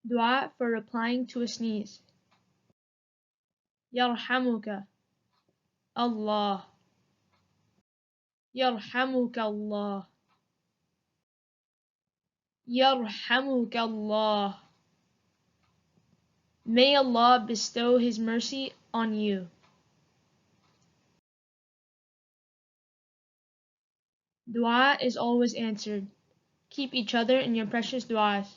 Dua for replying to a sneeze. Yarhamuka Allah. Yarhamuka Allah. Yarhamuka Allah. May Allah bestow His mercy on you. Dua is always answered. Keep each other in your precious du'as.